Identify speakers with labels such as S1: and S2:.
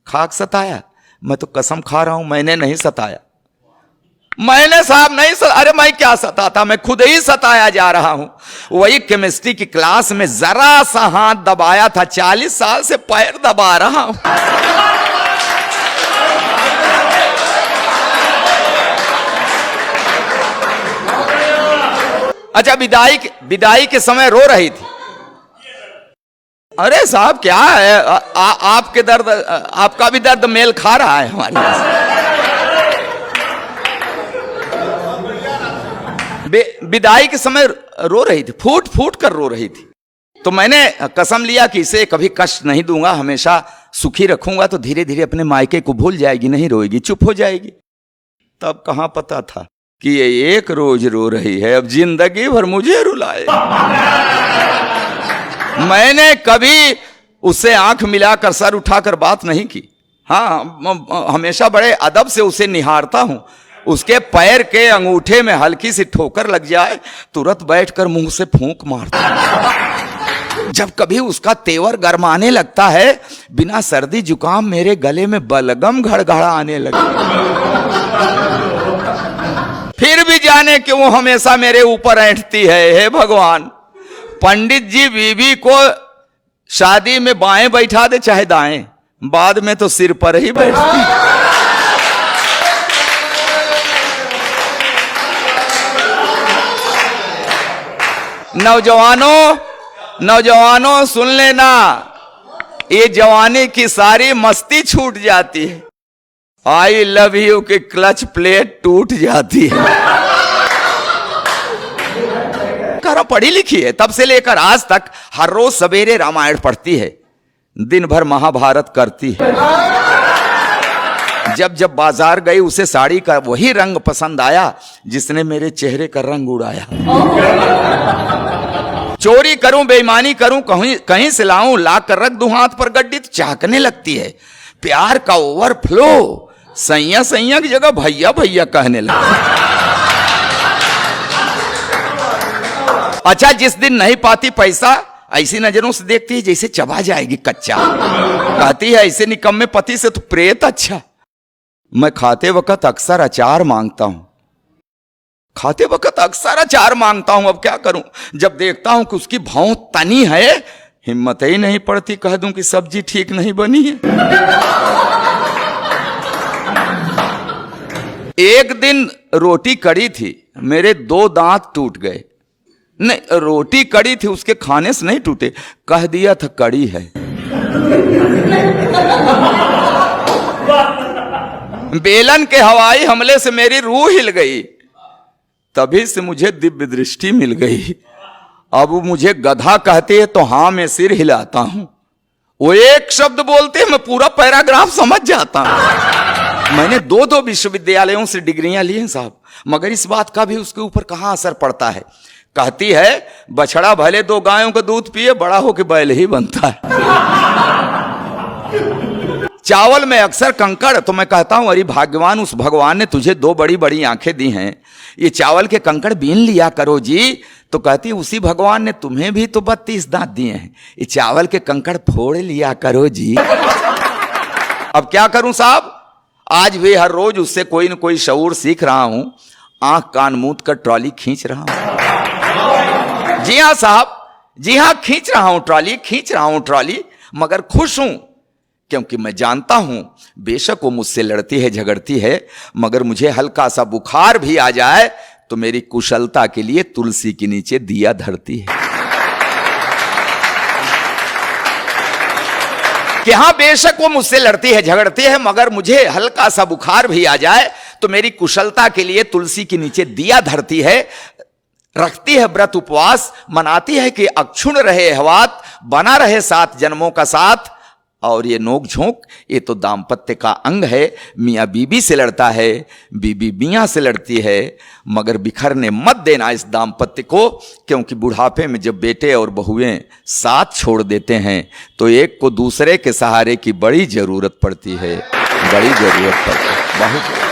S1: खाक सताया? मैं तो कसम खा रहा हूं मैंने नहीं सताया। मैंने साहब नहीं अरे मैं क्या सताता, मैं खुद ही सताया जा रहा हूं। वही केमिस्ट्री की क्लास में जरा सा हाथ दबाया था, 40 साल से पैर दबा रहा हूं। अच्छा, विदाई के समय रो रही थी। अरे साहब क्या है, आपके दर्द, आपका भी दर्द मेल खा रहा है हमारे विदाई के समय रो रही थी, फूट फूट कर रो रही थी। तो मैंने कसम लिया कि इसे कभी कष्ट नहीं दूंगा, हमेशा सुखी रखूंगा, तो धीरे धीरे अपने मायके को भूल जाएगी, नहीं रोएगी, चुप हो जाएगी। तब कहां पता था कि ये एक रोज रो रही है, अब जिंदगी भर मुझे रुलाए। मैंने कभी उससे आंख मिलाकर सर उठाकर बात नहीं की। हाँ, हमेशा बड़े अदब से उसे निहारता हूं। उसके पैर के अंगूठे में हल्की सी ठोकर लग जाए, तुरंत बैठकर मुंह से फूंक मारता हूं। जब कभी उसका तेवर गरमाने लगता है, बिना सर्दी जुकाम मेरे गले में बलगम घड़घड़ाने लगे। फिर भी जाने क्यों हमेशा मेरे ऊपर ऐंठती है। हे भगवान, पंडित जी बीवी को शादी में बाएं बैठा दे चाहे दाएं, बाद में तो सिर पर ही बैठती। नौजवानों सुन लेना, ये जवानी की सारी मस्ती छूट जाती है। आई लव यू की क्लच प्लेट टूट जाती है। करो, पढ़ी लिखी है, तब से लेकर आज तक हर रोज सवेरे रामायण पढ़ती है, दिन भर महाभारत करती है। जब जब बाजार गई उसे साड़ी का वही रंग पसंद आया जिसने मेरे चेहरे का रंग उड़ाया। चोरी करूं, बेईमानी करूं, कहीं से लाऊं, ला कर रख दूं हाथ पर गड्डी, तो चाहकने लगती है। प्यार का ओवरफ्लो, सैया सैया की जगह भैया भैया कहने लगा। अच्छा, जिस दिन नहीं पाती पैसा, ऐसी नजरों से देखती है जैसे चबा जाएगी कच्चा। कहती है ऐसे निकम्मे पति से तो प्रेत अच्छा। मैं खाते वक्त अक्सर अचार मांगता हूं, अब क्या करूं। जब देखता हूं कि उसकी भौं तनी है, हिम्मत ही नहीं पड़ती कह दूं कि सब्जी ठीक नहीं बनी है। एक दिन रोटी कड़ी थी, मेरे 2 दांत टूट गए। नहीं, रोटी कड़ी थी, उसके खाने से नहीं टूटे, कह दिया था कड़ी है। बेलन के हवाई हमले से मेरी रूह हिल गई, तभी से मुझे दिव्य दृष्टि मिल गई। अब मुझे गधा कहते हैं तो हाँ मैं सिर हिलाता हूं। वो एक शब्द बोलते हैं मैं पूरा पैराग्राफ समझ जाता हूं। मैंने 2 विश्वविद्यालयों से डिग्रियां ली हैं साहब, मगर इस बात का भी उसके ऊपर कहां असर पड़ता है। कहती है बछड़ा भले 2 गायों का दूध पिए, बड़ा होकर बैल ही बनता है। चावल में अक्सर कंकड़, तो मैं कहता हूं अरे भाग्यवान, उस भगवान ने तुझे 2 बड़ी बड़ी आंखें दी हैं, ये चावल के कंकड़ बीन लिया करो जी। तो कहती उसी भगवान ने तुम्हें भी तो 32 दांत दिए हैं, ये चावल के कंकड़ फोड़ लिया करो जी। अब क्या करूं साहब, आज भी हर रोज उससे कोई न कोई शऊर सीख रहा हूं, आंख कान मूंद कर ट्रॉली खींच रहा हूं। जी हां साहब, जी हां, खींच रहा हूं ट्रॉली, मगर खुश हूं, क्योंकि मैं जानता हूं बेशक वो मुझसे लड़ती है, झगड़ती है, मगर मुझे हल्का सा बुखार भी आ जाए तो मेरी कुशलता के लिए तुलसी के नीचे दिया धरती है। कि हां बेशक वो मुझसे लड़ती है, झगड़ती है, मगर मुझे हल्का सा बुखार भी आ जाए तो मेरी कुशलता के लिए तुलसी के नीचे दिया धरती है, रखती है व्रत उपवास, मनाती है कि अक्षुण रहे हवात, बना रहे 7 जन्मों का साथ। और ये नोक झोंक, ये तो दाम्पत्य का अंग है। मियाँ बीबी से लड़ता है, बीबी मियाँ से लड़ती है, मगर बिखरने मत देना इस दाम्पत्य को, क्योंकि बुढ़ापे में जब बेटे और बहुएं साथ छोड़ देते हैं तो एक को दूसरे के सहारे की बड़ी जरूरत पड़ती है, बहुत।